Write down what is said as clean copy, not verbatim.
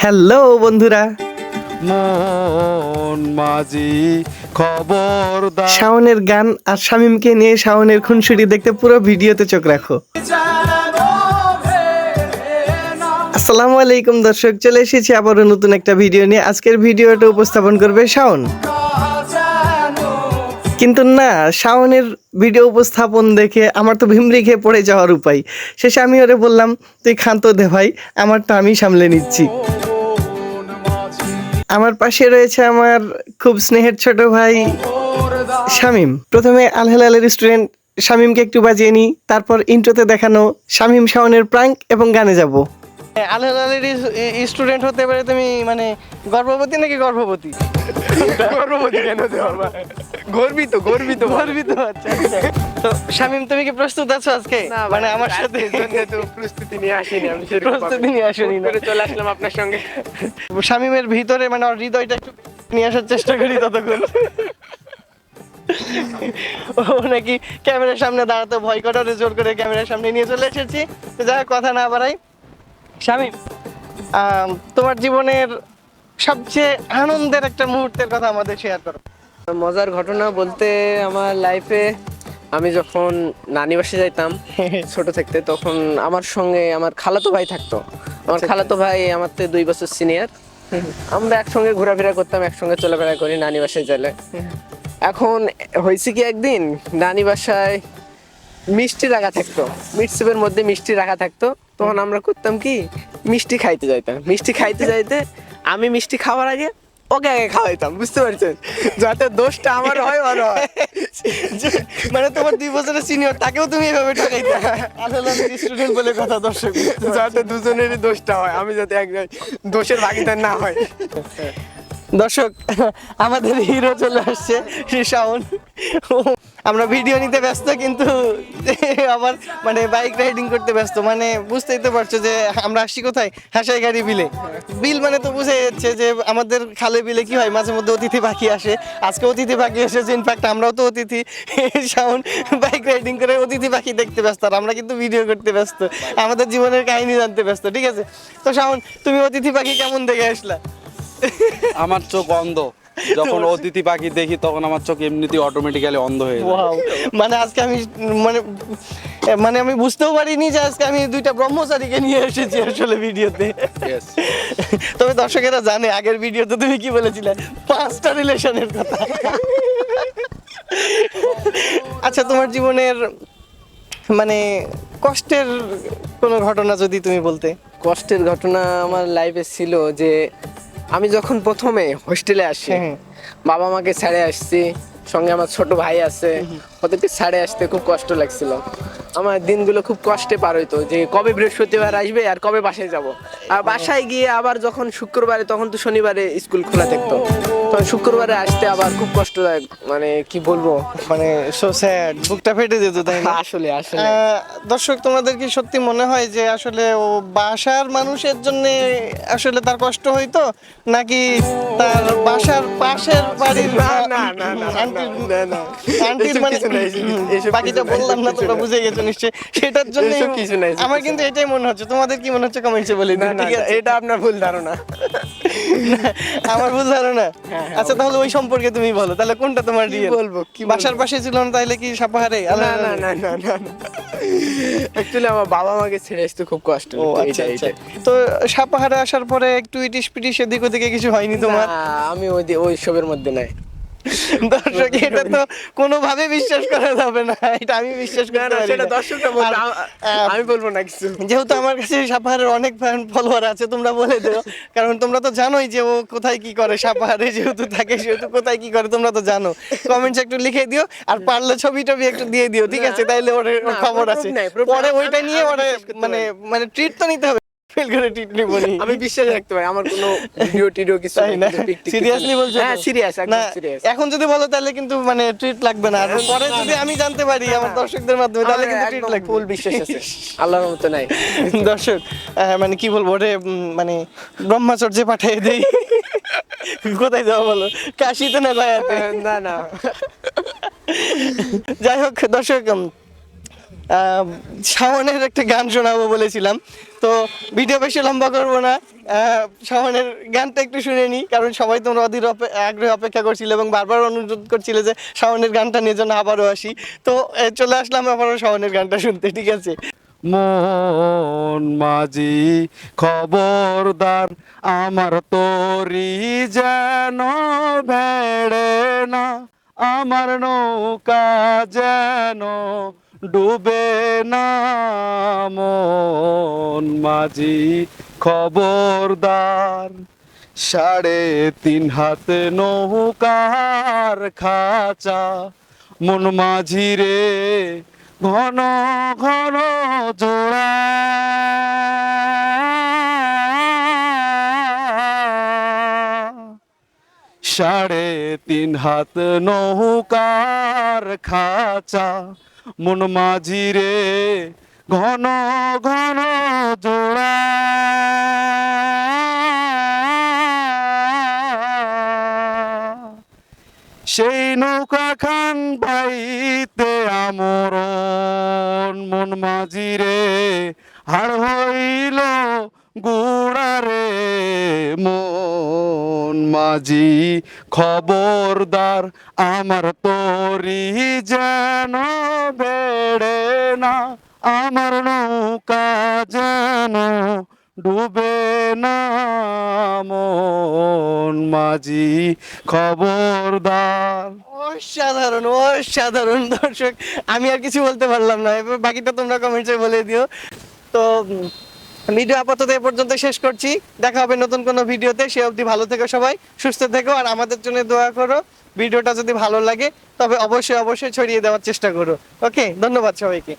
Hello বন্ধুরা, মন মাঝি খবরদার। শাওনের গান আর শামিমকে নিয়ে শাওনের খুনসুটি দেখতে পুরো ভিডিওতে চোখ রাখো। আসসালামু আলাইকুম দর্শক, চলে এসেছি আবারও নতুন একটা ভিডিও নিয়ে। আজকের ভিডিওটা উপস্থাপন করবে শাওন। কিন্তু না, শাওনের ভিডিও উপস্থাপন দেখে আমার তো ভিমরি খেয়ে পড়ে যাওয়ার উপায়। শেষে আমি ওরে বললাম, তুই ক্ষান্ত দে ভাই, আমারটা আমি সামলে নিচ্ছি। আমার পাশে রয়েছে আমার খুব স্নেহের ছোট ভাই শামিম। প্রথমে আল হেলালের স্টুডেন্ট শামিমকে একটু বাজিয়ে নিই, তারপর ইন্ট্রোতে দেখানো শামিম শাওনের প্রাঙ্ক এবং গানে যাব। আল হেলালের স্টুডেন্ট হতে পারে তুমি মানে গর্ভবতী নাকি গর্ভবতী? গর্ভবতী কেন হতে পারবা? গর্বিত গর্বিত গর্বিত। আচ্ছা আচ্ছা। তো শামিম, তুমি কি প্রস্তুত আছো আজকে? মানে আমার সাথে তো প্রস্তুতি নিয়ে আসিনি আমি, সেরকম প্রস্তুতি নিয়ে আসনি না? করে চলে আসলাম আপনার সঙ্গে। শামিমের ভিতরে মানে ওর হৃদয়টা একটু নিয়ে আসার চেষ্টা করি ততক্ষণ। ও নাকি ক্যামেরার সামনে দাঁড়াতে ভয় করে, ওরে জোর করে ক্যামেরার সামনে নিয়ে চলে এসেছি। তো যাই হোক, কথা না বাড়াই, শামিম, তোমার জীবনের সবচেয়ে আনন্দের একটা মুহূর্তের কথা আমাদের শেয়ার করো। মজার ঘটনা বলতে আমার লাইফে আমি যখন নানি বাসে যাইতাম ছোট থাকতে, তখন আমার সঙ্গে আমার খালাতো ভাই থাকতো। আমার খালাতো ভাই আমার থেকে 2 বছর সিনিয়র। আমরা একসঙ্গে ঘোরাফেরা করতাম, একসঙ্গে চলাফেরা করি নানি বাসায় গেলে। এখন হয়েছে কি, একদিন নানি বাসায় মিষ্টি রাখা থাকতো, মিটসুপের মধ্যে মিষ্টি রাখা থাকতো। তখন আমরা করতাম কি, মিষ্টি খাইতে যাইতাম। মিষ্টি খাইতে যাইতে আমি মিষ্টি খাওয়ার আগে ওকে আগে খাওয়াইতাম, বুঝতে পারছেন, যাতে দোষটা আমার হয় ওর হয়। মানে তোমার 2 বছরের সিনিয়র, তাকেও তুমি এভাবে ঠকাইতে আসলে স্টুডেন্ট বলে কথা, দর্শক। যাতে দুজনেরই দোষটা হয়, আমি যাতে এক দোষের ভাগিদার না হয়। দর্শক, আমাদের হিরো চলে আসছে শাওন। আমরা ভিডিও নিতে ব্যস্ত, কিন্তু আবার মানে বাইক রাইডিং করতে ব্যস্ত। মানে বুঝতেই তো পারছো যে আমরা আসছি কোথায়, হাসাই গাড়ি বিলে। বিল মানে তো বুঝে যাচ্ছে যে আমাদের খালে বিলে কি হয়, মাঝে মধ্যে অতিথি পাখি আসে। আজকে অতিথি পাখি এসেছে, ইনফ্যাক্ট আমরাও তো অতিথি। শাওন বাইক রাইডিং করে অতিথি পাখি দেখতে ব্যস্ত, আর আমরা কিন্তু ভিডিও করতে ব্যস্ত, আমাদের জীবনের কাহিনী জানতে ব্যস্ত। ঠিক আছে, তো শাওন, তুমি অতিথি পাখি কেমন দেখে আসলা? আমার চোখ অন্ধ, যখন অতিথি পাখি দেখি তখন আমার চোখ এমনিতেই অটোমেটিক্যালি অন্ধ হয়ে যায়। ওয়াও, মানে আজকে আমি মানে মানে আমি বুঝতেও পারিনি যে আজকে আমি 2টা ব্রহ্মচারীকে নিয়ে এসেছি আসলে ভিডিওতে। Yes. তবে দর্শকেরা জানে আগের ভিডিওতে তুমি কি বলেছিলে, 5টা রিলেশনের কথা। আচ্ছা, তোমার জীবনের মানে কষ্টের কোনো ঘটনা যদি তুমি বলতে। কষ্টের ঘটনা আমার লাইফে ছিল যে আমি যখন প্রথমে হোস্টেলে আসি, বাবা মাকে ছেড়ে আসছি, সঙ্গে আমার ছোট ভাই আছে, ওদেরকে ছেড়ে আসতে খুব কষ্ট লাগছিল। আমার দিনগুলো খুব কষ্টে পার হইতো যে কবে বৃহস্পতিবার আসবে আর কবে বাসায় যাব। আর বাসায় গিয়ে আবার যখন শুক্রবারে, তখন তো শনিবারে স্কুল খোলা থাকতো, তখন শুক্রবারে আসতে আবার খুব কষ্ট লাগে, মানে কি বলবো, মানে সো স্যাড, বুকটা ফেটে যেত, তাই না? আসলে আসলে দর্শক, তোমাদের কি সত্যি মনে হয় যে আসলে ও বাসার মানুষের জন্য আসলে তার কষ্ট হইতো, নাকি তার বাসার পাশের বাড়ির আন্টির মানে বাকিটা বললাম না, তোমরা বুঝে গেছো নিশ্চয়ই, সেটার জন্য কিছু নাই। আমার কিন্তু এটাই মনে হচ্ছে। তোমাদের কি মনে হচ্ছে কমেন্টসে বলে দিন, ঠিক আছে? এটা আপনার ভুল ধারণা। আমার ভুল ধারণা। আচ্ছা, তাহলে ওই সম্পর্কে তুমি বলো, তাহলে কোনটা তোমার রিয়েল? বলবো কি বাসার পাশে ছিল না, তাইলে কি সাপাহারে? না না না না না, অ্যাকচুয়ালি আমার বাবা মাকে ছেড়ে আসতে খুব কষ্ট ও হতো, আচ্ছা এইটা। আচ্ছা। তো সাপাহারে আসার পরে একটু ইটিস পিটিস এদিক ওদিকে কিছু হয়নি তোমার? না, আমি ওই সবের মধ্যে নাই। দর্শক, এটা তো কোনোভাবে বিশ্বাস করা যাবে না, এটা আমি বিশ্বাস করতে পারি সেটা না। দর্শকরা বলবে, আর, আমি বলবো না কিছু। যেহেতু আমার কাছে সাপাহারের অনেক ফ্যান ফলোয়ার আছে, তোমরা বলে দিও, কারণ তোমরা তো জানোই যে ও কোথায় কি করে। সাপাহারে যেহেতু থাকে, সেহেতু কোথায় কি করে তোমরা তো জানো। কমেন্টস একটু লিখে দিও, আর পারলে ছবি টবি একটু দিয়ে দিও, ঠিক আছে? তাইলে ওর খবর আছে, পরে ওইটা নিয়ে ওরে মানে মানে ট্রিট তো নিতে হবে। ফেল করে ট্রিট নিব নি, আমি বিশ্বাস রাখতে পারি, আমার কোনো ভিডিও টিডিও কিছু তাই না? নাই। সিরিয়াসলি বলছো? হ্যাঁ সিরিয়াস, না, একদম সিরিয়াস। এখন যদি বলো তাহলে কিন্তু মানে ট্রিট লাগবে না, আর পরে যদি আমি জানতে পারি আমার দর্শকদের মাধ্যমে, তাহলে কিন্তু ট্রিট লাগবে। ফুল বিশ্বাস আছে, আল্লাহর মতো নাই। দর্শক, মানে কি বলবো ওরে, মানে ব্রহ্মচর্যে পাঠিয়ে দেই। কোথায় যাবো বলো, কাশিতে না গয়াতে? না না, যাই হোক দর্শক, শাওনের একটা গান শোনাবো বলেছিলাম, তো ভিডিও বেশি লম্বা করবো না। শাওনের গানটা একটু শুনে নিই, কারণ সবাই তোমরা অধীর আগ্রহে অপেক্ষা করছিলে এবং বারবার অনুরোধ করছিলে যে শাওনের গানটা নিয়ে যেন আবারও আসি। তো চলে আসলাম আবারও শাওনের গানটা শুনতে, ঠিক আছে? মন মাঝি খবরদার, আমার তরি যেন ভেড়ে না, আমার নৌকা যেন ডুবে না। মন মাঝি খবরদার, 3.5 হাত নৌকার খাঁচা, মন মাঝি রে ঘন ঘন জোড়া। 3.5 হাত নৌকার খাঁচা, মন মাঝি রে ঘন ঘন জোড়া। সেই নৌকা খান বাইতে আমরণ, মন মাঝি রে হার হইল গুড়ারে। মন মাঝি খবরদার, আমার তরি যেন বেড়ে না, আমার নৌকা যেন ডুবে না। মন মাঝি খবরদার। অসাধারণ অসাধারণ দর্শক, আমি আর কিছু বলতে পারলাম না, এবার বাকিটা তোমরা কমেন্টসে বলে দিও। তো ভিডিও আপাতত এ পর্যন্ত শেষ করছি, দেখা হবে নতুন কোনো ভিডিওতে। সে অবধি ভালো থেকো সবাই, সুস্থ থেকো, আর আমাদের জন্য দোয়া করো। ভিডিওটা যদি ভালো লাগে তবে অবশ্যই অবশ্যই ছড়িয়ে দেওয়ার চেষ্টা করো। ওকে, ধন্যবাদ সবাইকে।